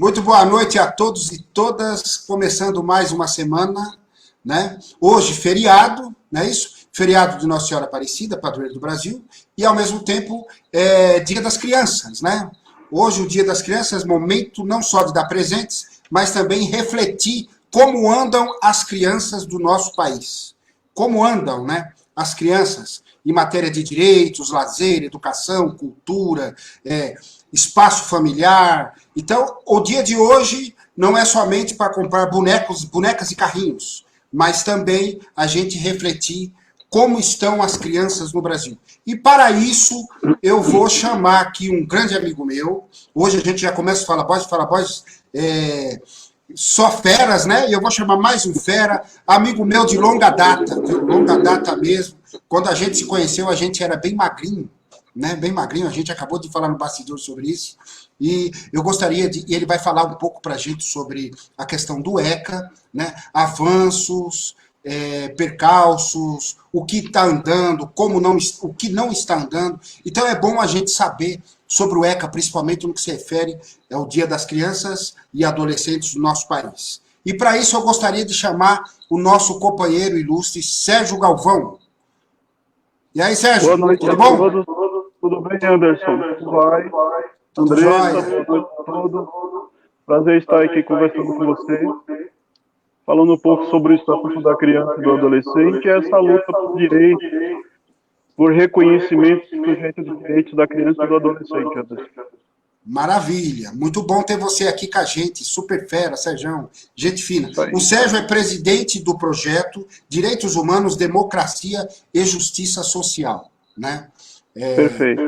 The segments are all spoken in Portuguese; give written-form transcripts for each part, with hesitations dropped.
Muito boa noite a todos e todas, começando mais uma semana, né? Hoje, feriado, não é isso? Feriado de Nossa Senhora Aparecida, padroeira do Brasil, e ao mesmo tempo Dia das Crianças, né? Hoje, o Dia das Crianças, momento não só de dar presentes, mas também refletir como andam as crianças do nosso país. Como andam, né? As crianças em matéria de direitos, lazer, educação, cultura, espaço familiar. Então, o dia de hoje não é somente para comprar bonecas e carrinhos, mas também a gente refletir como estão as crianças no Brasil. E para isso, eu vou chamar aqui um grande amigo meu. Hoje a gente já começa a falar voz, só feras, né? E eu vou chamar mais um fera, amigo meu de longa data, viu? Longa data mesmo. Quando a gente se conheceu, a gente era bem magrinho, né? Bem magrinho, a gente acabou de falar no bastidor sobre isso. E eu gostaria de. E ele vai falar um pouco para a gente sobre a questão do ECA, né? Avanços, percalços, o que está andando, o que não está andando. Então é bom a gente saber sobre o ECA, principalmente no que se refere ao Dia das Crianças e Adolescentes do nosso país. E para isso eu gostaria de chamar o nosso companheiro ilustre, Sérgio Galvão. E aí, Sérgio, boa noite tudo bom? Tudo bem, Anderson? Tudo vai? Tudo Andressa, jóia. boa noite a todos. Prazer estar aqui conversando com você, falando um pouco sobre o Estatuto da Criança e do Adolescente e essa luta por direitos, por reconhecimento do sujeito de direitos da criança e do adolescente, Anderson. Maravilha, muito bom ter você aqui com a gente, super fera, Sérgio, gente fina. Isso aí. O Sérgio é presidente do projeto Direitos Humanos, Democracia e Justiça Social, né? Perfeito.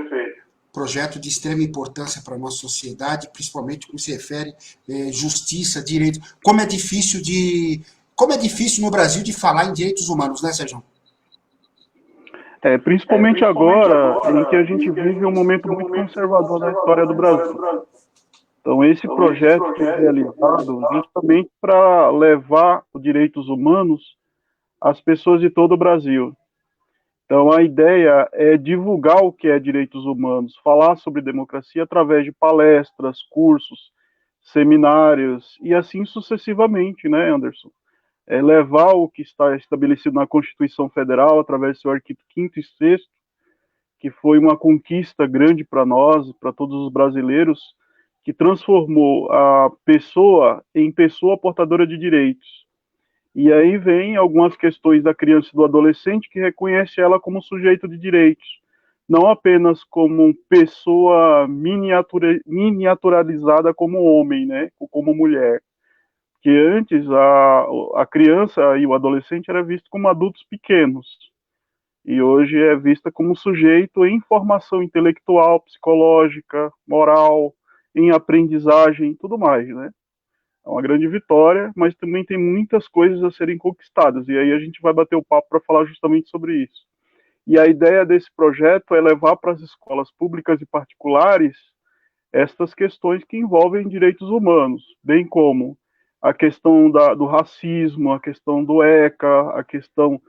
Projeto de extrema importância para a nossa sociedade, principalmente no que se refere justiça, direito. Como é difícil no Brasil de falar em direitos humanos, né, Sérgio? Principalmente agora, em que a gente vive um momento muito conservador na história do Brasil. Então, esse projeto foi realizado justamente para levar os direitos humanos às pessoas de todo o Brasil. Então, a ideia é divulgar o que é direitos humanos, falar sobre democracia através de palestras, cursos, seminários e assim sucessivamente, né, Anderson? Levar o que está estabelecido na Constituição Federal através do seu artigo 5º e 6º, que foi uma conquista grande para nós, para todos os brasileiros, que transformou a pessoa em pessoa portadora de direitos. E aí vem algumas questões da criança e do adolescente que reconhece ela como sujeito de direitos, não apenas como pessoa miniaturalizada como homem, né, ou como mulher. Que antes a criança e o adolescente era visto como adultos pequenos, e hoje é vista como sujeito em formação intelectual, psicológica, moral, em aprendizagem e tudo mais, né? É uma grande vitória, mas também tem muitas coisas a serem conquistadas, e aí a gente vai bater o papo para falar justamente sobre isso. E a ideia desse projeto é levar para as escolas públicas e particulares estas questões que envolvem direitos humanos, bem como a questão do racismo, a questão do ECA, a questão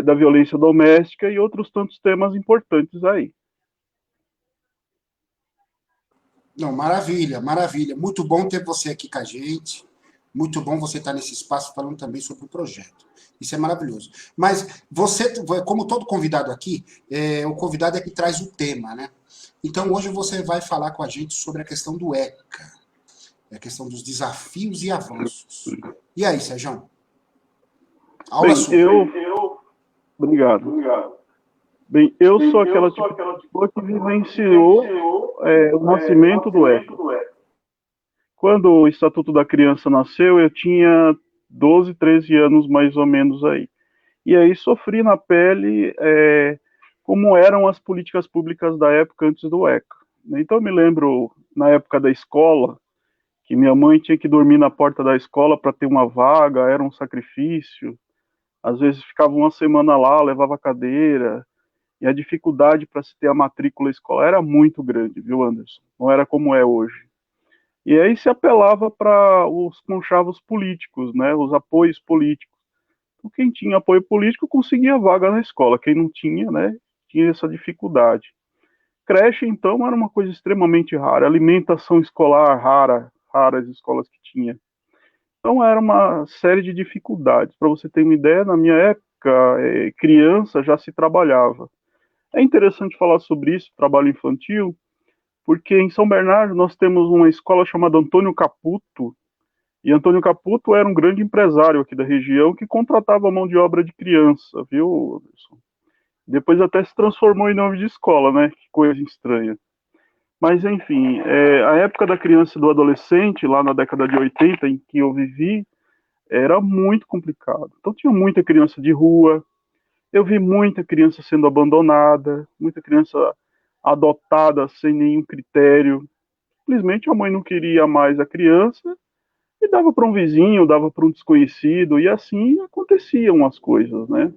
da violência doméstica e outros tantos temas importantes aí. Não, maravilha, maravilha. Muito bom ter você aqui com a gente. Muito bom você estar nesse espaço falando também sobre o projeto. Isso é maravilhoso. Mas você, como todo convidado aqui, o convidado é que traz o tema, né? Então hoje você vai falar com a gente sobre a questão do ECA, a questão dos desafios e avanços. E aí, Sérgio? Aula sua. Obrigado. Bem, eu sou aquela tipo de pessoa que vivenciou o nascimento do ECA. Quando o Estatuto da Criança nasceu, eu tinha 12, 13 anos mais ou menos aí. E aí sofri na pele como eram as políticas públicas da época antes do ECA. Então eu me lembro, na época da escola, que minha mãe tinha que dormir na porta da escola para ter uma vaga, era um sacrifício. Às vezes ficava uma semana lá, levava cadeira, e a dificuldade para se ter a matrícula escolar era muito grande, viu, Anderson? Não era como é hoje. E aí se apelava para os conchavos políticos, né, os apoios políticos. Então, quem tinha apoio político conseguia vaga na escola, quem não tinha, né, tinha essa dificuldade. Creche, então, era uma coisa extremamente rara, alimentação escolar rara, raras escolas que tinha. Então era uma série de dificuldades. Para você ter uma ideia, na minha época, criança já se trabalhava. É interessante falar sobre isso, trabalho infantil, porque em São Bernardo nós temos uma escola chamada Antônio Caputo, e Antônio Caputo era um grande empresário aqui da região que contratava mão de obra de criança, viu, Anderson? Depois até se transformou em nome de escola, né? Que coisa estranha. Mas, enfim, a época da criança e do adolescente, lá na década de 80, em que eu vivi, era muito complicado. Então, tinha muita criança de rua, eu vi muita criança sendo abandonada, muita criança adotada sem nenhum critério. Simplesmente a mãe não queria mais a criança e dava para um vizinho, dava para um desconhecido, e assim aconteciam as coisas, né?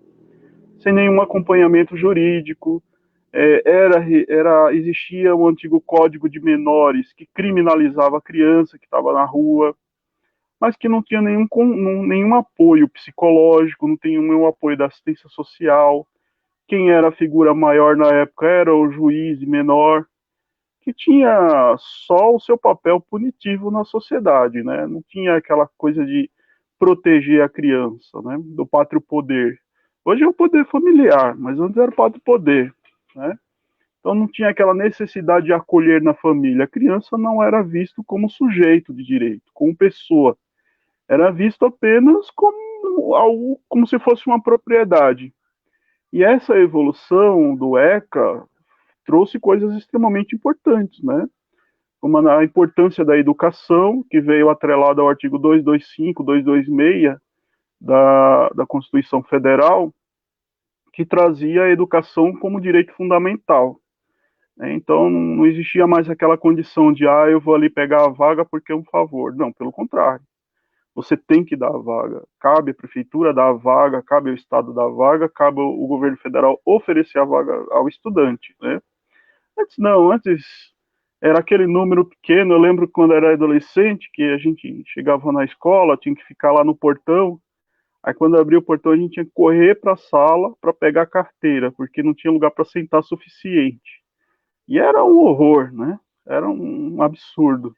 Sem nenhum acompanhamento jurídico. Existia o antigo Código de Menores que criminalizava a criança que estava na rua, mas que não tinha nenhum apoio psicológico, não tinha nenhum apoio da assistência social. Quem era a figura maior na época era o juiz menor, que tinha só o seu papel punitivo na sociedade, né? Não tinha aquela coisa de proteger a criança, né? Do pátrio poder. Hoje é o poder familiar, mas antes era o pátrio poder, né? Então não tinha aquela necessidade de acolher na família. A criança não era visto como sujeito de direito, como pessoa. Era visto apenas como algo, como se fosse uma propriedade. E essa evolução do ECA trouxe coisas extremamente importantes, né? Como a importância da educação, que veio atrelada ao artigo 225, 226 da Constituição Federal, que trazia a educação como direito fundamental. Então, não existia mais aquela condição de, eu vou ali pegar a vaga porque é um favor. Não, pelo contrário. Você tem que dar a vaga. Cabe à prefeitura dar a vaga, cabe ao Estado dar a vaga, cabe ao governo federal oferecer a vaga ao estudante, né? Antes não, antes era aquele número pequeno. Eu lembro quando era adolescente que a gente chegava na escola, tinha que ficar lá no portão. Aí quando abria o portão a gente tinha que correr para a sala para pegar a carteira, porque não tinha lugar para sentar suficiente. E era um horror, né? Era um absurdo.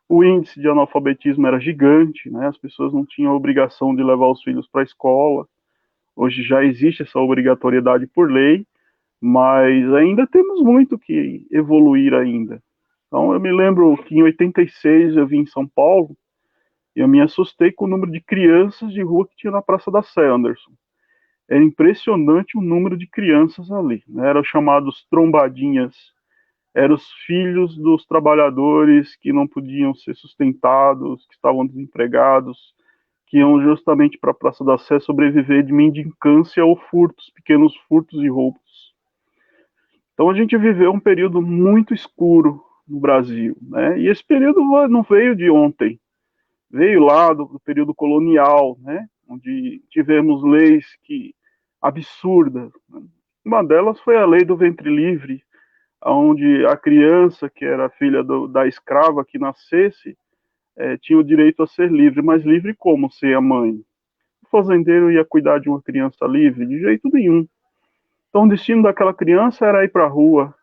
O índice de analfabetismo era gigante, né? As pessoas não tinham a obrigação de levar os filhos para a escola. Hoje já existe essa obrigatoriedade por lei, mas ainda temos muito que evoluir ainda. Então eu me lembro que em 86 eu vim em São Paulo e eu me assustei com o número de crianças de rua que tinha na Praça da Sé, Anderson. Era impressionante o número de crianças ali, né? Eram chamados trombadinhas, eram os filhos dos trabalhadores que não podiam ser sustentados, que estavam desempregados, que iam justamente para a Praça da Sé sobreviver de mendicância ou furtos, pequenos furtos e roubos. Então a gente viveu um período muito escuro no Brasil, né? E esse período não veio de ontem, veio lá do período colonial, né? Onde tivemos leis absurdas. Uma delas foi a lei do ventre livre, onde a criança, que era filha da escrava que nascesse, tinha o direito a ser livre. Mas livre como ser a mãe? O fazendeiro ia cuidar de uma criança livre? De jeito nenhum. Então o destino daquela criança era ir para a rua,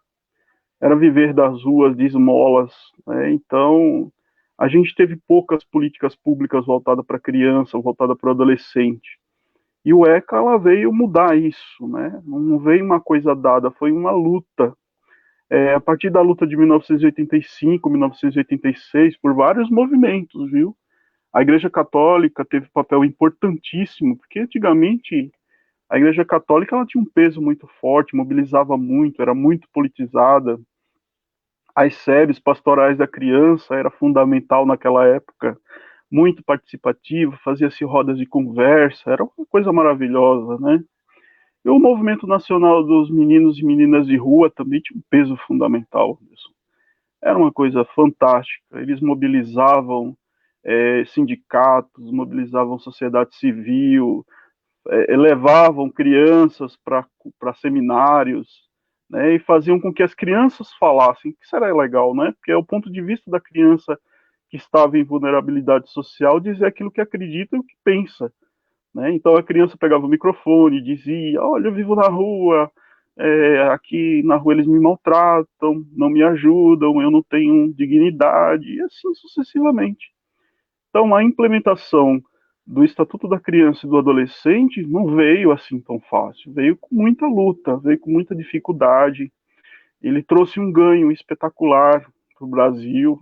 era viver das ruas de esmolas, né? Então a gente teve poucas políticas públicas voltadas para a criança, voltadas para o adolescente. E o ECA ela veio mudar isso, né? Não veio uma coisa dada, foi uma luta. A partir da luta de 1985, 1986, por vários movimentos, viu? A Igreja Católica teve um papel importantíssimo, porque antigamente a Igreja Católica ela tinha um peso muito forte, mobilizava muito, era muito politizada. As SEBs pastorais da criança era fundamental naquela época, muito participativo, fazia-se rodas de conversa, era uma coisa maravilhosa, né? E o movimento nacional dos meninos e meninas de rua também tinha um peso fundamental. Era uma coisa fantástica. Eles mobilizavam sindicatos, mobilizavam sociedade civil, levavam crianças para seminários, né, e faziam com que as crianças falassem, que será legal, né? Porque é o ponto de vista da criança que estava em vulnerabilidade social dizer aquilo que acredita e o que pensa. Né? Então a criança pegava o microfone e dizia: olha, eu vivo na rua, aqui na rua eles me maltratam, não me ajudam, eu não tenho dignidade, e assim sucessivamente. Então, a implementação do Estatuto da Criança e do Adolescente não veio assim tão fácil, veio com muita luta, veio com muita dificuldade. Ele trouxe um ganho espetacular para o Brasil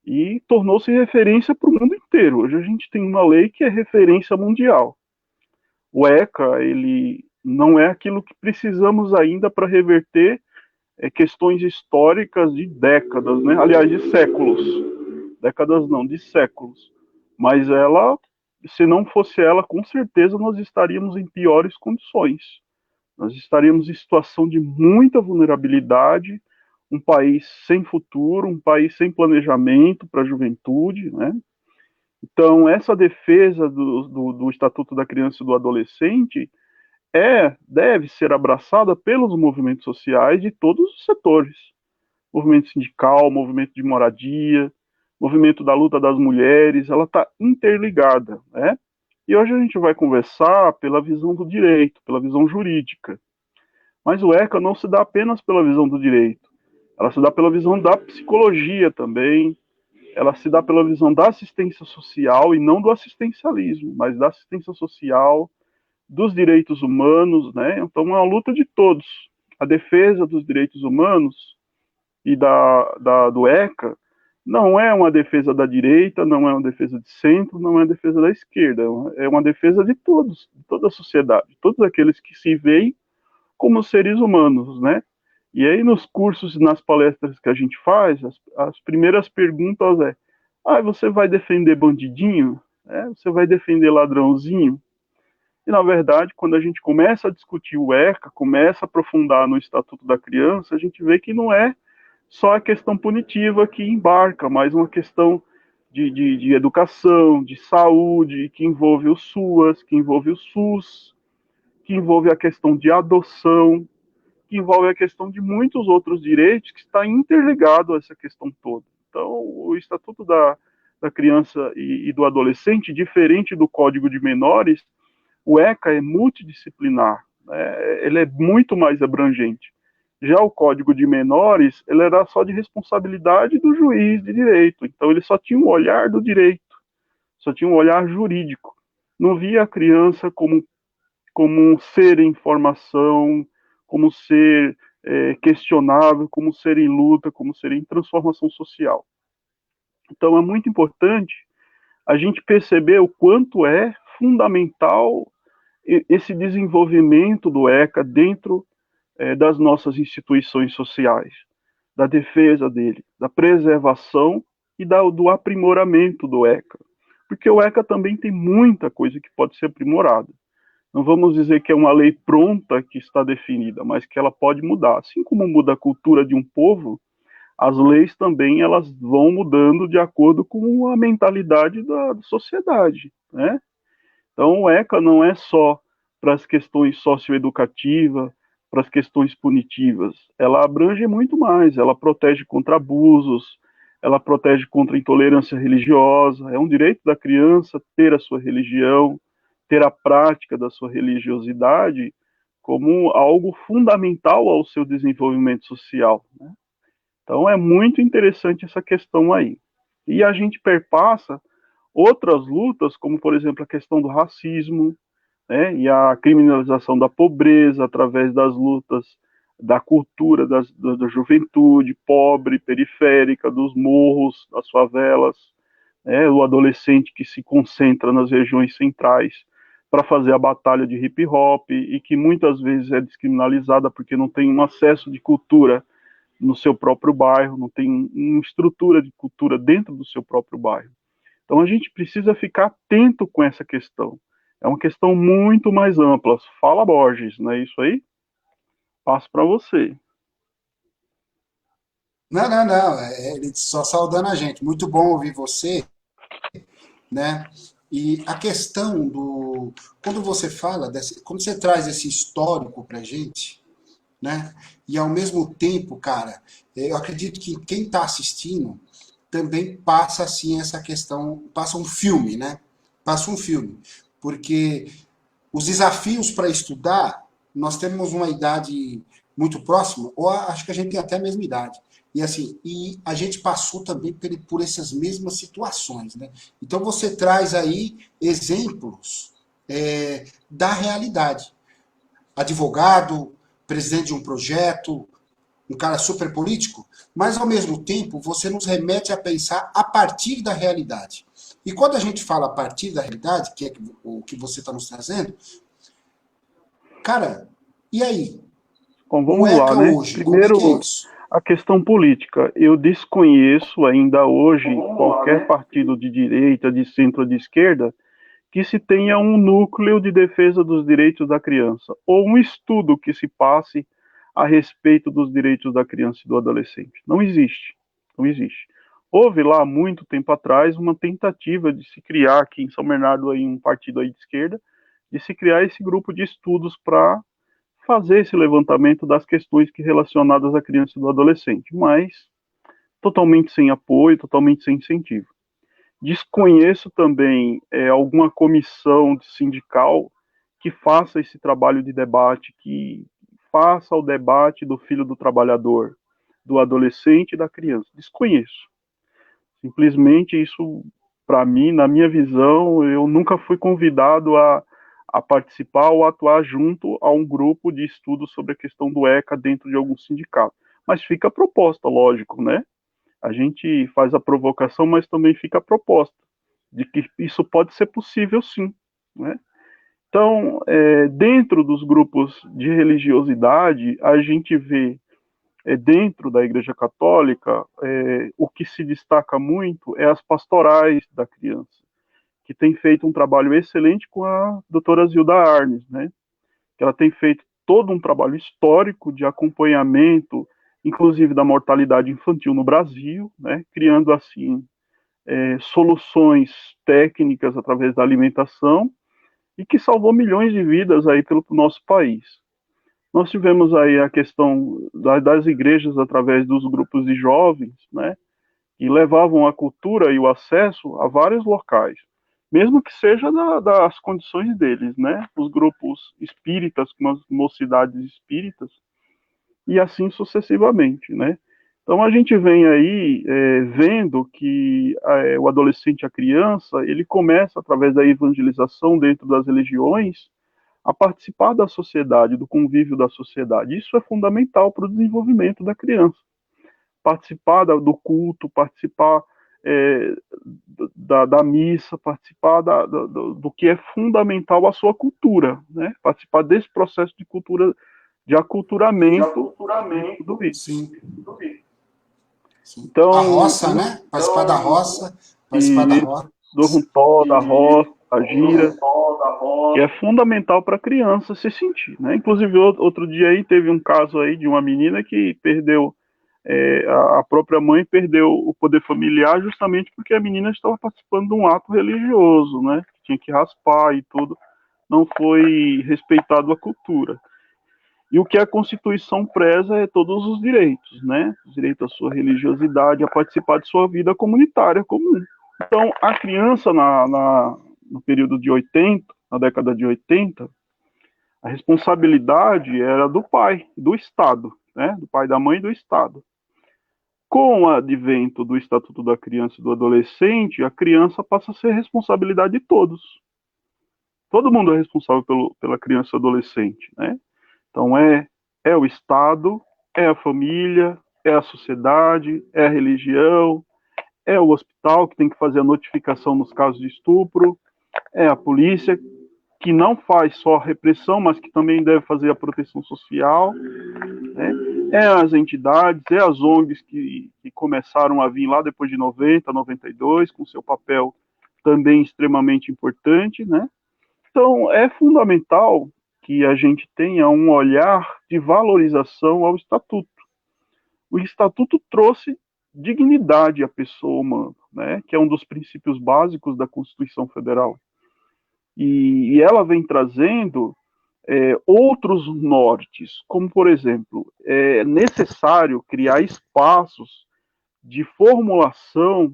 e tornou-se referência para o mundo inteiro. Hoje a gente tem uma lei que é referência mundial. O ECA, ele não é aquilo que precisamos ainda para reverter questões históricas de décadas, né? Aliás, de séculos. Décadas não, de séculos. Mas ela, se não fosse ela, com certeza nós estaríamos em piores condições. Nós estaríamos em situação de muita vulnerabilidade, um país sem futuro, um país sem planejamento para a juventude, né? Então, essa defesa do Estatuto da Criança e do Adolescente deve ser abraçada pelos movimentos sociais de todos os setores. Movimento sindical, movimento de moradia, movimento da luta das mulheres, ela está interligada, né? E hoje a gente vai conversar pela visão do direito, pela visão jurídica. Mas o ECA não se dá apenas pela visão do direito, ela se dá pela visão da psicologia também, ela se dá pela visão da assistência social e não do assistencialismo, mas da assistência social, dos direitos humanos, né? Então é uma luta de todos. A defesa dos direitos humanos e do ECA não é uma defesa da direita, não é uma defesa de centro, não é uma defesa da esquerda, é uma defesa de todos, de toda a sociedade, todos aqueles que se veem como seres humanos, né? E aí nos cursos e nas palestras que a gente faz, as primeiras perguntas você vai defender bandidinho? Você vai defender ladrãozinho? E, na verdade, quando a gente começa a discutir o ECA, começa a aprofundar no Estatuto da Criança, a gente vê que não é só a questão punitiva que embarca, mas uma questão de educação, de saúde, que envolve o SUAS, que envolve o SUS, que envolve a questão de adoção, que envolve a questão de muitos outros direitos que está interligado a essa questão toda. Então, o Estatuto da Criança e do Adolescente, diferente do Código de Menores, o ECA é multidisciplinar, né? Ele é muito mais abrangente. Já o Código de Menores, ele era só de responsabilidade do juiz de direito, então ele só tinha um olhar do direito, só tinha um olhar jurídico. Não via a criança como um ser em formação, como ser questionável, como ser em luta, como ser em transformação social. Então é muito importante a gente perceber o quanto é fundamental esse desenvolvimento do ECA dentro das nossas instituições sociais, da defesa dele, da preservação e do aprimoramento do ECA. Porque o ECA também tem muita coisa que pode ser aprimorada. Não vamos dizer que é uma lei pronta que está definida, mas que ela pode mudar. Assim como muda a cultura de um povo, as leis também elas vão mudando de acordo com a mentalidade da sociedade, né? Então, o ECA não é só para as questões socioeducativas, para as questões punitivas. Ela abrange muito mais. Ela protege contra abusos, ela protege contra intolerância religiosa. É um direito da criança ter a sua religião, ter a prática da sua religiosidade como algo fundamental ao seu desenvolvimento social, né? Então, é muito interessante essa questão aí. E a gente perpassa outras lutas, como, por exemplo, a questão do racismo, né, e a criminalização da pobreza através das lutas da cultura da juventude pobre, periférica, dos morros, das favelas, né, o adolescente que se concentra nas regiões centrais para fazer a batalha de hip hop e que muitas vezes é descriminalizada porque não tem um acesso de cultura no seu próprio bairro, não tem uma estrutura de cultura dentro do seu próprio bairro. Então a gente precisa ficar atento com essa questão. É uma questão muito mais ampla. Fala, Borges, não é isso aí? Passo para você. Não, não, não. Ele só saudando a gente. Muito bom ouvir você, né? E a questão do. Quando você fala, quando você traz esse histórico para a gente, né? E ao mesmo tempo, cara, eu acredito que quem está assistindo também passa assim essa questão, passa um filme, né? Passa um filme, porque os desafios para estudar, nós temos uma idade muito próxima, ou acho que a gente tem até a mesma idade. E assim, e a gente passou também por essas mesmas situações, né? Então você traz aí exemplos da realidade. Advogado, presidente de um projeto, um cara super político, mas ao mesmo tempo você nos remete a pensar a partir da realidade. E quando a gente fala a partir da realidade, que é o que você está nos trazendo, cara, e aí? Bom, O vamos lá, ECA né? hoje, como é que é Primeiro, isso? a questão política. Eu desconheço ainda hoje qualquer partido de direita, de centro ou de esquerda que se tenha um núcleo de defesa dos direitos da criança, ou um estudo que se passe a respeito dos direitos da criança e do adolescente. Não existe. Não existe. Houve lá, muito tempo atrás, uma tentativa de se criar aqui em São Bernardo aí, um partido aí de esquerda, de se criar esse grupo de estudos para fazer esse levantamento das questões que relacionadas à criança e do adolescente, mas totalmente sem apoio, totalmente sem incentivo. Desconheço também alguma comissão sindical que faça esse trabalho de debate, que faça o debate do filho do trabalhador, do adolescente e da criança. Desconheço. Simplesmente isso, para mim, na minha visão, eu nunca fui convidado a participar ou atuar junto a um grupo de estudos sobre a questão do ECA dentro de algum sindicato. Mas fica a proposta, lógico, né? A gente faz a provocação, mas também fica a proposta de que isso pode ser possível, sim, né? Então, dentro dos grupos de religiosidade, a gente vê dentro da Igreja Católica, o que se destaca muito é as pastorais da criança, que tem feito um trabalho excelente com a doutora Zilda Arnes, né? Que ela tem feito todo um trabalho histórico de acompanhamento, inclusive da mortalidade infantil no Brasil, né? Criando assim soluções técnicas através da alimentação e que salvou milhões de vidas aí pelo nosso país. Nós tivemos aí a questão das igrejas através dos grupos de jovens, né, que levavam a cultura e o acesso a vários locais, mesmo que seja das condições deles, né, os grupos espíritas, como as mocidades espíritas, e assim sucessivamente, né. Então a gente vem aí vendo que o adolescente, a criança, ele começa através da evangelização dentro das religiões a participar da sociedade, do convívio da sociedade. Isso é fundamental para o desenvolvimento da criança. Participar do culto, participar da missa, participar do que é fundamental à sua cultura, né? Participar desse processo de cultura, de aculturamento de tudo isso. Sim, sim. A Então, roça, né? Participar da roça, participar da e roça. do runtó, da roça, da gira, que é fundamental para a criança se sentir, né? Inclusive, outro dia aí teve um caso aí de uma menina que perdeu, a própria mãe perdeu o poder familiar justamente porque a menina estava participando de um ato religioso, né? Tinha que raspar e tudo, não foi respeitado a cultura. E o que a Constituição preza é todos os direitos, né? O direito à sua religiosidade, a participar de sua vida comunitária comum. Então, a criança, no período de 80, na década de 80, a responsabilidade era do pai, do Estado, né? Do pai, da mãe e do Estado. Com o advento do Estatuto da Criança e do Adolescente, a criança passa a ser responsabilidade de todos. Todo mundo é responsável pela criança e adolescente, né? Então, é o Estado, é a família, é a sociedade, é a religião, é o hospital que tem que fazer a notificação nos casos de estupro, é a polícia, que não faz só a repressão, mas que também deve fazer a proteção social, né? É as entidades, é as ONGs que começaram a vir lá depois de 90, 92, com seu papel também extremamente importante, né? Então, é fundamental que a gente tenha um olhar de valorização ao Estatuto. O Estatuto trouxe dignidade à pessoa humana, né, que é um dos princípios básicos da Constituição Federal. E ela vem trazendo outros nortes, como, por exemplo, é necessário criar espaços de formulação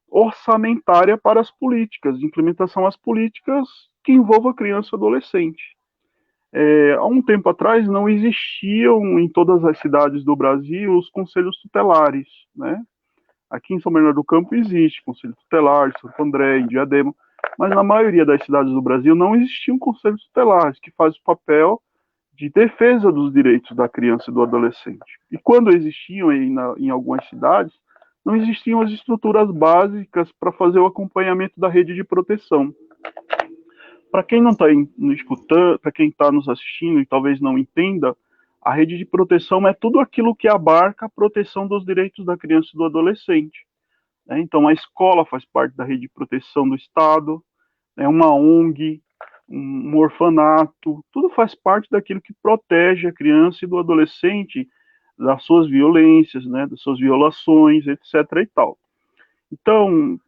orçamentária para as políticas, de implementação às políticas que envolvam a criança e adolescente. Há um tempo atrás não existiam em todas as cidades do Brasil os conselhos tutelares, né? Aqui em São Bernardo do Campo existe conselho tutelar, em Santo André, em Diadema, mas na maioria das cidades do Brasil não existiam conselhos tutelares que fazem o papel de defesa dos direitos da criança e do adolescente. E quando existiam em algumas cidades, não existiam as estruturas básicas para fazer o acompanhamento da rede de proteção. Para quem não está escutando, para quem está nos assistindo e talvez não entenda, a rede de proteção é tudo aquilo que abarca a proteção dos direitos da criança e do adolescente. Né? Então, a escola faz parte da rede de proteção do Estado, né? Uma ONG, um orfanato, tudo faz parte daquilo que protege a criança e do adolescente das suas violências, né? Das suas violações, etc. e tal. Então,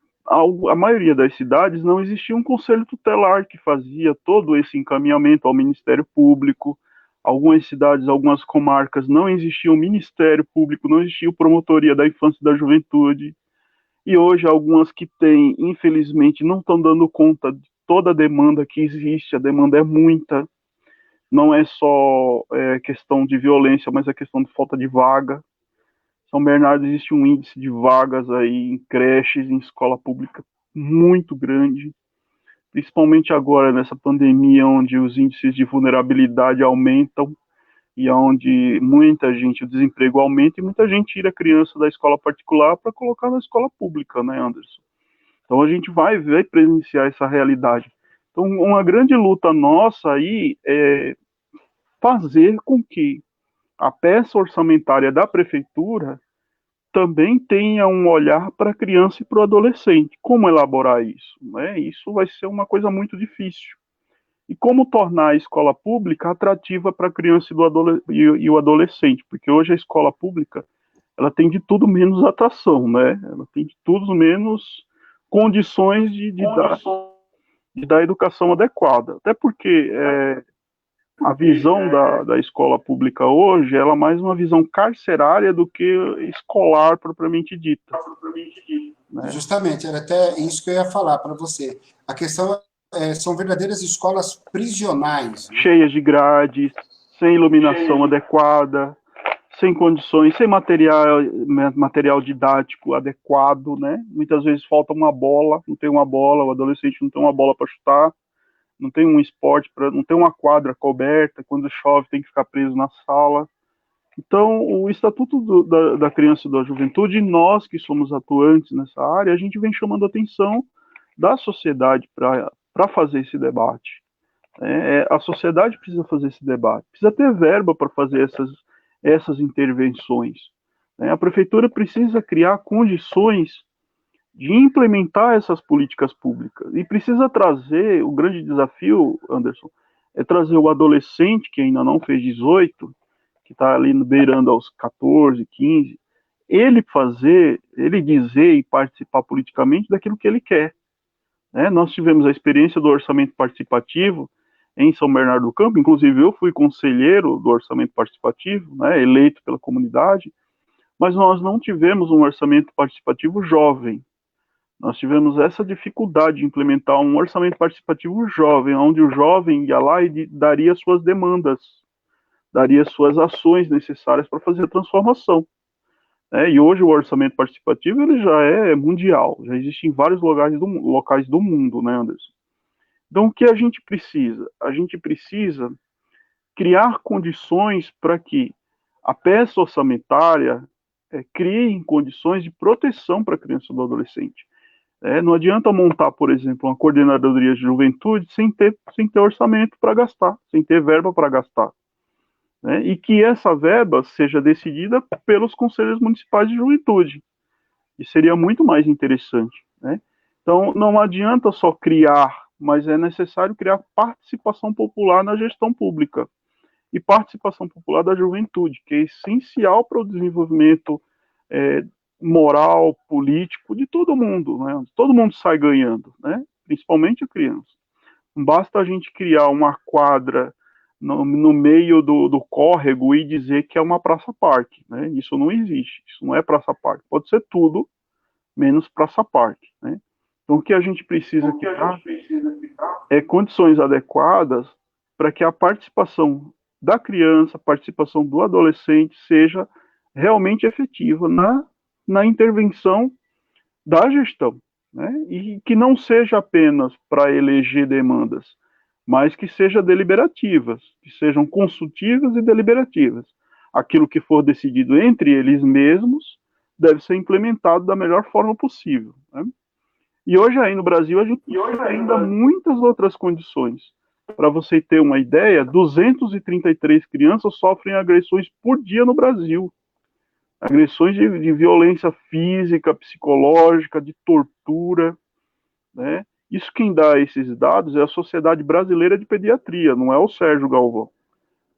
a maioria das cidades não existia um conselho tutelar que fazia todo esse encaminhamento ao Ministério Público. Algumas cidades, algumas comarcas, não existia o Ministério Público, não existia a Promotoria da Infância e da Juventude. E hoje, algumas que têm, infelizmente, não estão dando conta de toda a demanda que existe. A demanda é muita. Não é só questão de violência, mas é questão de falta de vaga. São Bernardo existe um índice de vagas aí em creches, em escola pública muito grande, principalmente agora nessa pandemia, onde os índices de vulnerabilidade aumentam e onde muita gente, o desemprego aumenta e muita gente tira a criança da escola particular para colocar na escola pública, né, Anderson? Então a gente vai ver presenciar essa realidade. Então uma grande luta nossa aí é fazer com que a peça orçamentária da prefeitura também tenha um olhar para a criança e para o adolescente. Como elaborar isso? Né? Isso vai ser uma coisa muito difícil. E como tornar a escola pública atrativa para a criança e o adolescente? Porque hoje a escola pública ela tem de tudo menos atração, né? Ela tem de tudo menos condições de dar educação adequada. Até porque a visão da escola pública hoje, ela é mais uma visão carcerária do que escolar propriamente dita. Né? Justamente, era até isso que eu ia falar para você. A questão são verdadeiras escolas prisionais. Né? Cheias de grades, sem iluminação adequada, sem condições, sem material didático adequado, né? Muitas vezes falta uma bola, não tem uma bola, o adolescente não tem uma bola para chutar, não tem um esporte, não tem uma quadra coberta, quando chove tem que ficar preso na sala. Então, o Estatuto da Criança e da Juventude, nós que somos atuantes nessa área, a gente vem chamando a atenção da sociedade para fazer esse debate. A sociedade precisa fazer esse debate, precisa ter verba para fazer essas intervenções. A prefeitura precisa criar condições de implementar essas políticas públicas. E precisa trazer, o grande desafio, Anderson, é trazer o adolescente que ainda não fez 18, que está ali beirando aos 14, 15, ele dizer e participar politicamente daquilo que ele quer. Nós tivemos a experiência do orçamento participativo em São Bernardo do Campo, inclusive eu fui conselheiro do orçamento participativo, eleito pela comunidade, mas nós não tivemos um orçamento participativo jovem. Nós tivemos essa dificuldade de implementar um orçamento participativo jovem, onde o jovem ia lá e daria suas demandas, daria suas ações necessárias para fazer a transformação. E hoje o orçamento participativo ele já é mundial, já existe em vários locais do mundo, né, Anderson? Então, o que a gente precisa? A gente precisa criar condições para que a peça orçamentária crie condições de proteção para a criança e do adolescente. Não adianta montar, por exemplo, uma coordenadoria de juventude sem ter orçamento para gastar, sem ter verba para gastar. E que essa verba seja decidida pelos conselhos municipais de juventude. E seria muito mais interessante. Então, não adianta só criar, mas é necessário criar participação popular na gestão pública. E participação popular da juventude, que é essencial para o desenvolvimento moral, político de todo mundo, né? Todo mundo sai ganhando, né? Principalmente a criança. Não basta a gente criar uma quadra no meio do córrego e dizer que é uma praça-parque, né? Isso não existe, isso não é praça-parque. Pode ser tudo, menos praça-parque, né? Então o que a gente precisa criar é condições adequadas para que a participação da criança, a participação do adolescente seja realmente efetiva na intervenção da gestão, né? E que não seja apenas para eleger demandas, mas que seja deliberativas, que sejam consultivas e deliberativas. Aquilo que for decidido entre eles mesmos deve ser implementado da melhor forma possível, né? E hoje aí no Brasil a gente tem ainda muitas outras condições. Para você ter uma ideia, 233 crianças sofrem agressões por dia no Brasil. Agressões de violência física, psicológica, de tortura, né? Isso quem dá esses dados é a Sociedade Brasileira de Pediatria, não é o Sérgio Galvão.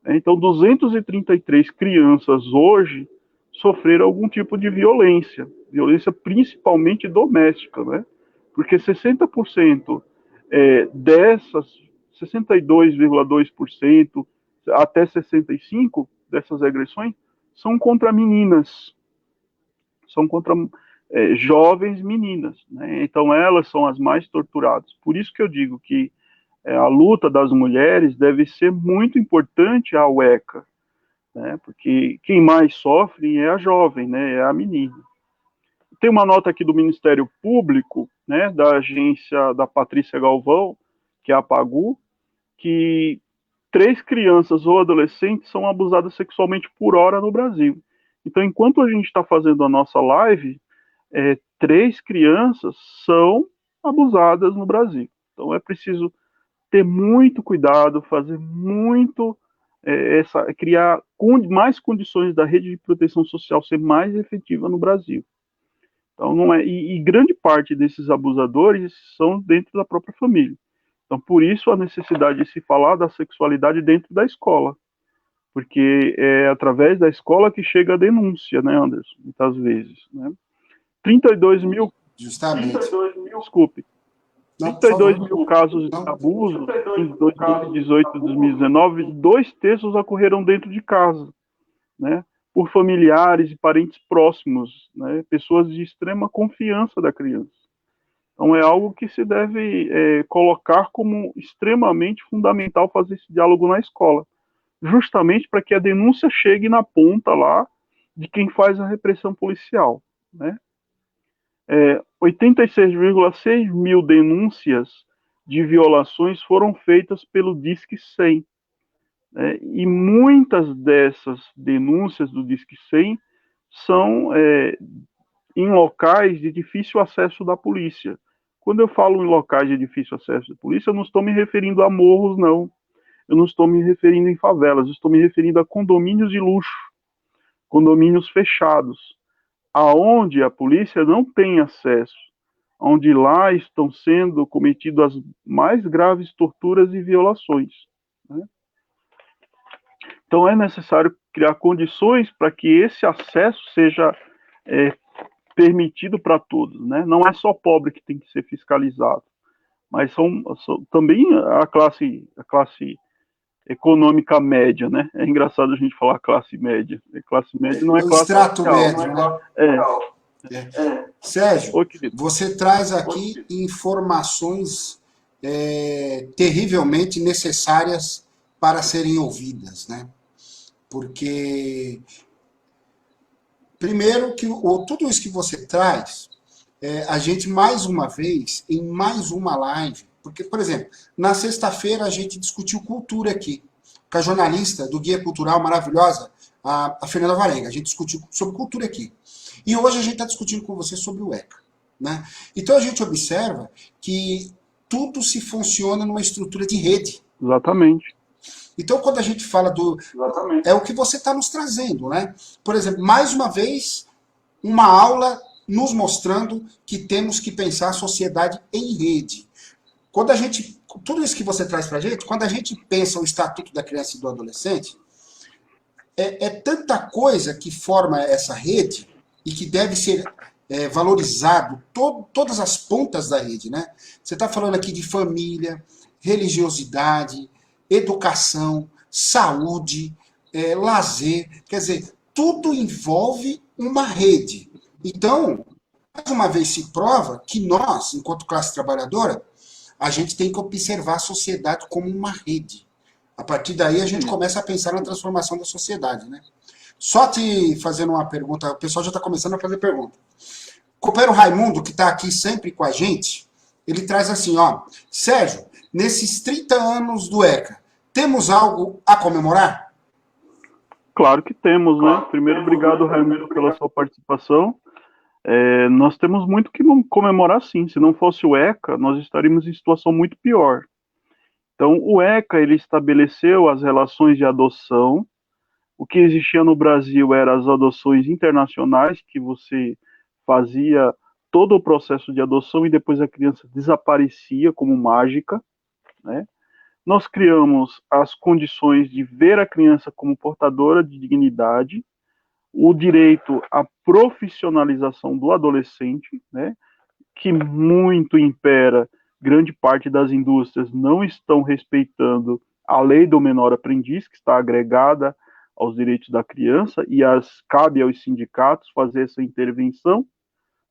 Então, 233 crianças hoje sofreram algum tipo de violência, violência principalmente doméstica, né? Porque 60% dessas, 62,2% até 65% dessas agressões são contra meninas, são contra jovens meninas, né? Então elas são as mais torturadas. Por isso que eu digo que a luta das mulheres deve ser muito importante à UECA, né? Porque quem mais sofre é a jovem, né? É a menina. Tem uma nota aqui do Ministério Público, né? Da agência da Patrícia Galvão, que é a PAGU, que 3 crianças ou adolescentes são abusadas sexualmente por hora no Brasil. Então, enquanto a gente está fazendo a nossa live, 3 crianças são abusadas no Brasil. Então, é preciso ter muito cuidado, fazer muito, criar mais condições da rede de proteção social ser mais efetiva no Brasil. Então, não é, e grande parte desses abusadores são dentro da própria família. Então, por isso a necessidade de se falar da sexualidade dentro da escola, porque é através da escola que chega a denúncia, né, Anderson? Muitas vezes, né? 32 mil, Justamente. 32 mil, desculpe, Não, 32 mil casos de abuso em 2018 e 2019, 2/3 ocorreram dentro de casa, né? Por familiares e parentes próximos, né? Pessoas de extrema confiança da criança. Então é algo que se deve colocar como extremamente fundamental fazer esse diálogo na escola, justamente para que a denúncia chegue na ponta lá de quem faz a repressão policial, né? 86,6 mil denúncias de violações foram feitas pelo Disque 100, né? E muitas dessas denúncias do Disque 100 são em locais de difícil acesso da polícia. Quando eu falo em locais de difícil acesso da polícia, eu não estou me referindo a morros, não. Eu não estou me referindo em favelas, eu estou me referindo a condomínios de luxo, condomínios fechados, aonde a polícia não tem acesso, onde lá estão sendo cometidas as mais graves torturas e violações, né? Então é necessário criar condições para que esse acesso seja permitido para todos, né? Não é só pobre que tem que ser fiscalizado, mas são também a classe econômica média, né? É engraçado a gente falar classe média. Classe média não é classe extrato social, médio, né? Sérgio, você traz aqui informações terrivelmente necessárias para serem ouvidas, né? Porque, primeiro, que tudo isso que você traz, a gente, mais uma vez, em mais uma live, porque, por exemplo, na sexta-feira a gente discutiu cultura aqui, com a jornalista do Guia Cultural maravilhosa, a Fernanda Varenga. A gente discutiu sobre cultura aqui. E hoje a gente está discutindo com você sobre o ECA, né? Então a gente observa que tudo se funciona numa estrutura de rede. Exatamente. Então quando a gente fala do... Exatamente. É o que você está nos trazendo, né? Por exemplo, mais uma vez, uma aula nos mostrando que temos que pensar a sociedade em rede. Quando a gente... Tudo isso que você traz para a gente, quando a gente pensa o Estatuto da Criança e do Adolescente, é tanta coisa que forma essa rede e que deve ser valorizado, todas as pontas da rede, né? Você está falando aqui de família, religiosidade, educação, saúde, lazer, quer dizer, tudo envolve uma rede. Então, mais uma vez se prova que nós, enquanto classe trabalhadora, a gente tem que observar a sociedade como uma rede. A partir daí a gente começa a pensar na transformação da sociedade, né? Só te fazendo uma pergunta, o pessoal já está começando a fazer pergunta. O companheiro Raimundo, que está aqui sempre com a gente, ele traz assim, ó, Sérgio, nesses 30 anos do ECA, temos algo a comemorar? Claro que temos, né? Primeiro, obrigado, Raimundo, pela sua participação. Nós temos muito que comemorar, sim. Se não fosse o ECA, nós estaríamos em situação muito pior. Então, o ECA, ele estabeleceu as relações de adoção. O que existia no Brasil eram as adoções internacionais, que você fazia todo o processo de adoção e depois a criança desaparecia como mágica, né? Nós criamos as condições de ver a criança como portadora de dignidade, o direito à profissionalização do adolescente, né, que muito impera, grande parte das indústrias não estão respeitando a lei do menor aprendiz, que está agregada aos direitos da criança, e cabe aos sindicatos fazer essa intervenção,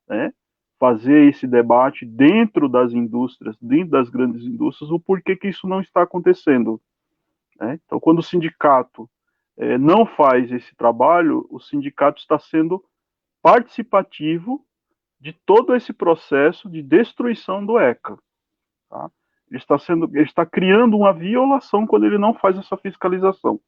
né, fazer esse debate dentro das indústrias, dentro das grandes indústrias, o porquê que isso não está acontecendo. Né? Então, quando o sindicato não faz esse trabalho, o sindicato está sendo participativo de todo esse processo de destruição do ECA. Tá? Ele está criando uma violação quando ele não faz essa fiscalização.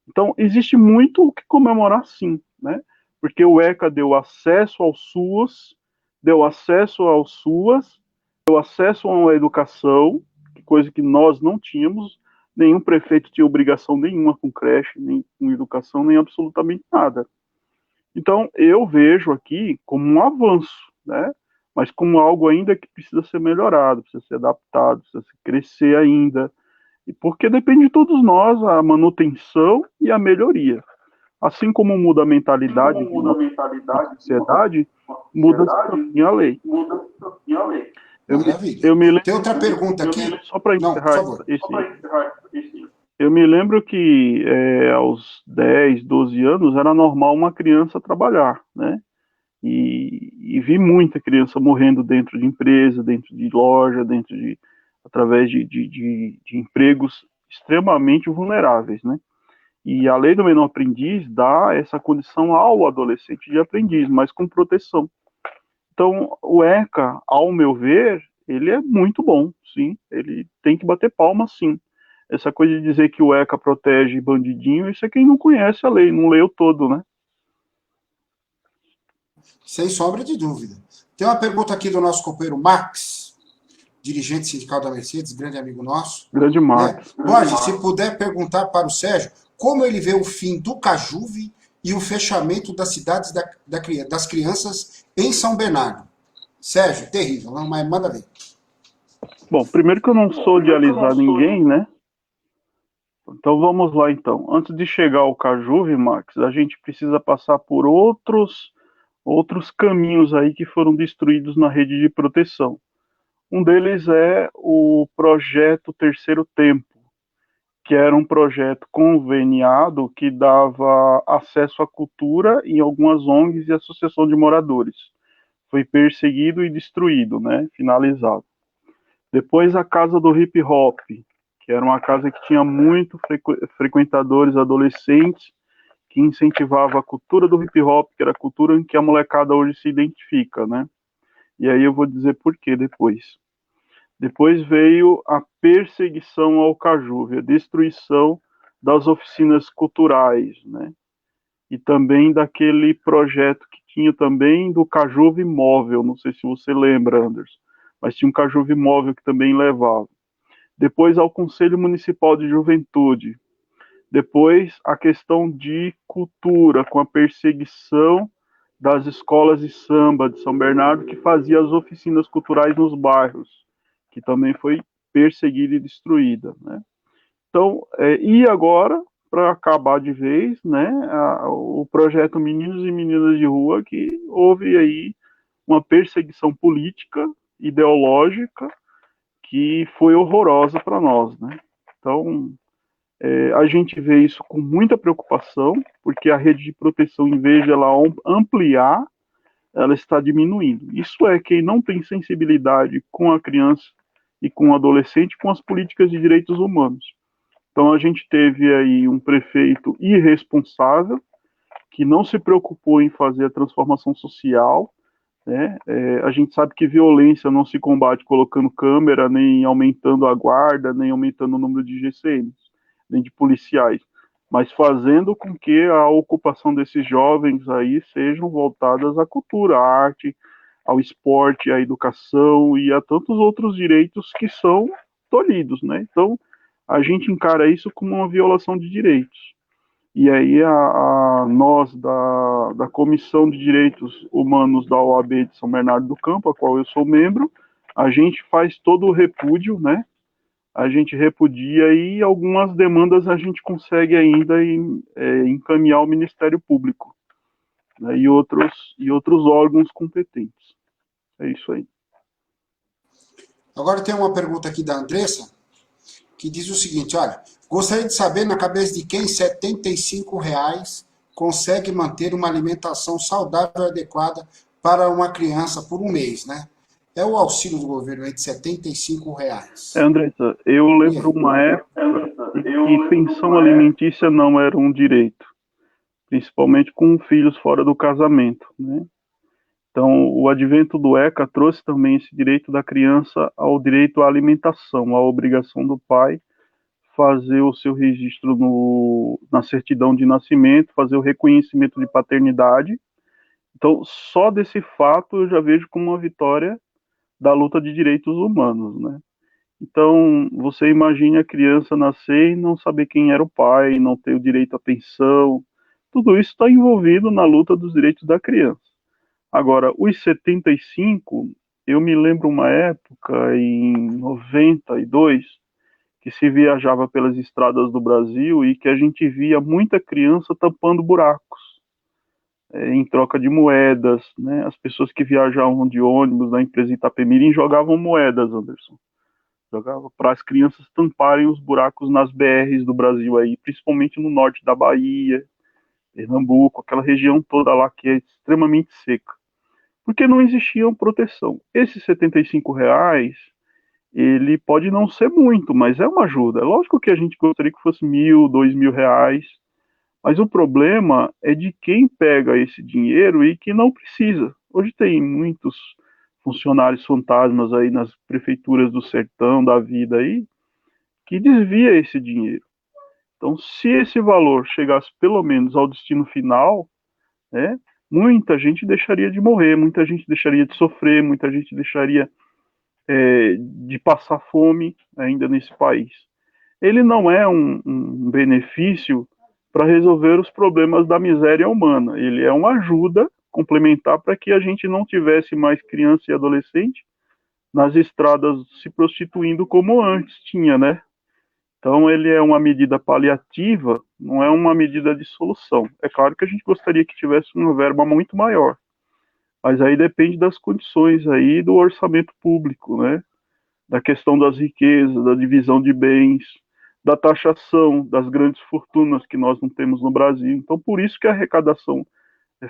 Então, existe muito o que comemorar, sim, né? Porque o ECA deu acesso ao SUAS, deu acesso ao SUAS, deu acesso a uma educação, coisa que nós não tínhamos. Nenhum prefeito tinha obrigação nenhuma com creche, nem com educação, nem absolutamente nada. Então, eu vejo aqui como um avanço, né? Mas como algo ainda que precisa ser melhorado, precisa ser adaptado, precisa crescer ainda. E porque depende de todos nós a manutenção e a melhoria. Assim como muda a mentalidade da sociedade, muda-se também a lei. Maravilha. Eu me lembro, Tem outra pergunta aqui? só para Não, por encerrar favor. eu me lembro que aos 10, 12 anos era normal uma criança trabalhar, né? E vi muita criança morrendo dentro de empresa, dentro de loja, através de empregos extremamente vulneráveis, né? E a lei do menor aprendiz dá essa condição ao adolescente de aprendiz, mas com proteção. Então, o ECA, ao meu ver, ele é muito bom, sim. Ele tem que bater palma, sim. Essa coisa de dizer que o ECA protege bandidinho, isso é quem não conhece a lei, não leu todo, né? Sem sombra de dúvida. Tem uma pergunta aqui do nosso companheiro Max, dirigente sindical da Mercedes, grande amigo nosso. Grande Marcos. Né? Borges, se puder perguntar para o Sérgio como ele vê o fim do Cajuve e o fechamento das cidades das crianças em São Bernardo. Sérgio, terrível, não, mas manda ver. Bom, primeiro que eu não sou de alisar ninguém, né? Então vamos lá, então. Antes de chegar ao Cajuve, Max, a gente precisa passar por outros caminhos aí que foram destruídos na rede de proteção. Um deles é o projeto Terceiro Tempo, que era um projeto conveniado que dava acesso à cultura em algumas ONGs e associação de moradores. Foi perseguido e destruído, né? Finalizado. Depois a Casa do Hip Hop, que era uma casa que tinha muito frequentadores adolescentes, que incentivava a cultura do hip hop, que era a cultura em que a molecada hoje se identifica, né? E aí eu vou dizer por quê depois. Depois veio a perseguição ao Cajuve, a destruição das oficinas culturais, né? E também daquele projeto que tinha também do Cajuve Móvel, não sei se você lembra, Anderson, mas tinha um Cajuve Móvel que também levava. Depois ao Conselho Municipal de Juventude. Depois a questão de cultura, com a perseguição das escolas de samba de São Bernardo, que fazia as oficinas culturais nos bairros, que também foi perseguida e destruída, né? Então, e agora, para acabar de vez, né, o projeto Meninos e Meninas de Rua, que houve aí uma perseguição política, ideológica, que foi horrorosa para nós, né? Então, a gente vê isso com muita preocupação, porque a rede de proteção, em vez de ela ampliar, ela está diminuindo. Isso é quem não tem sensibilidade com a criança e com o adolescente, com as políticas de direitos humanos. Então a gente teve aí um prefeito irresponsável, que não se preocupou em fazer a transformação social, né? A gente sabe que violência não se combate colocando câmera, nem aumentando a guarda, nem aumentando o número de GCMs, nem de policiais, mas fazendo com que a ocupação desses jovens aí sejam voltadas à cultura, à arte, ao esporte, à educação e a tantos outros direitos que são tolhidos, né? Então, a gente encara isso como uma violação de direitos. E aí nós, da Comissão de Direitos Humanos da OAB de São Bernardo do Campo, a qual eu sou membro, a gente faz todo o repúdio, né? A gente repudia e algumas demandas a gente consegue ainda encaminhar ao Ministério Público, né? E outros órgãos competentes. É isso aí. Agora tem uma pergunta aqui da Andressa, que diz o seguinte, olha, gostaria de saber na cabeça de quem R$ 75 consegue manter uma alimentação saudável e adequada para uma criança por um mês, né? É o auxílio do governo aí de R$ 75. Andressa, eu lembro uma época que pensão alimentícia não era um direito, principalmente com filhos fora do casamento, né? Então, o advento do ECA trouxe também esse direito da criança ao direito à alimentação, à obrigação do pai fazer o seu registro na certidão de nascimento, fazer o reconhecimento de paternidade. Então, só desse fato eu já vejo como uma vitória da luta de direitos humanos, né? Então, você imagine a criança nascer e não saber quem era o pai, não ter o direito à pensão. Tudo isso está envolvido na luta dos direitos da criança. Agora, os 75, eu me lembro uma época, em 92, que se viajava pelas estradas do Brasil e que a gente via muita criança tampando buracos, em troca de moedas, né? As pessoas que viajavam de ônibus da empresa Itapemirim jogavam moedas, Anderson. Jogava para as crianças tamparem os buracos nas BRs do Brasil aí, principalmente no norte da Bahia, Pernambuco, aquela região toda lá que é extremamente seca. Porque não existia proteção. Esses R$ 75, ele pode não ser muito, mas é uma ajuda. É lógico que a gente gostaria que fosse R$ 1.000, R$ 2.000, mas o problema é de quem pega esse dinheiro e que não precisa. Hoje tem muitos funcionários fantasmas aí nas prefeituras do sertão, da vida aí, que desvia esse dinheiro. Então, se esse valor chegasse pelo menos ao destino final, né, muita gente deixaria de morrer, muita gente deixaria de sofrer, muita gente deixaria de passar fome ainda nesse país. Ele não é um benefício para resolver os problemas da miséria humana, ele é uma ajuda complementar para que a gente não tivesse mais criança e adolescente nas estradas se prostituindo como antes tinha, né? Então ele é uma medida paliativa, não é uma medida de solução. É claro que a gente gostaria que tivesse uma verba muito maior, mas aí depende das condições aí do orçamento público, né? Da questão das riquezas, da divisão de bens, da taxação das grandes fortunas que nós não temos no Brasil. Então, por isso que a arrecadação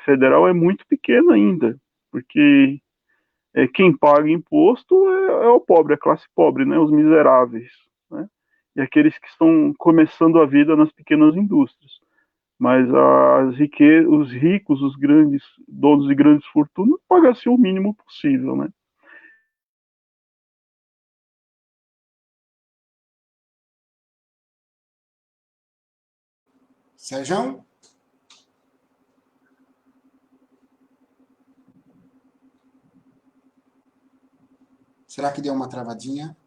federal é muito pequena ainda, porque quem paga imposto é o pobre, a classe pobre, né? Os miseráveis, né? E aqueles que estão começando a vida nas pequenas indústrias. Mas os ricos, os grandes donos de grandes fortunas, pagam-se o mínimo possível, né? Sérgio? Será que deu uma travadinha?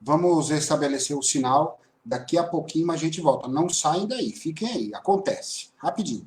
Vamos estabelecer o sinal. Daqui a pouquinho a gente volta. Não saem daí, fiquem aí. Acontece. Rapidinho.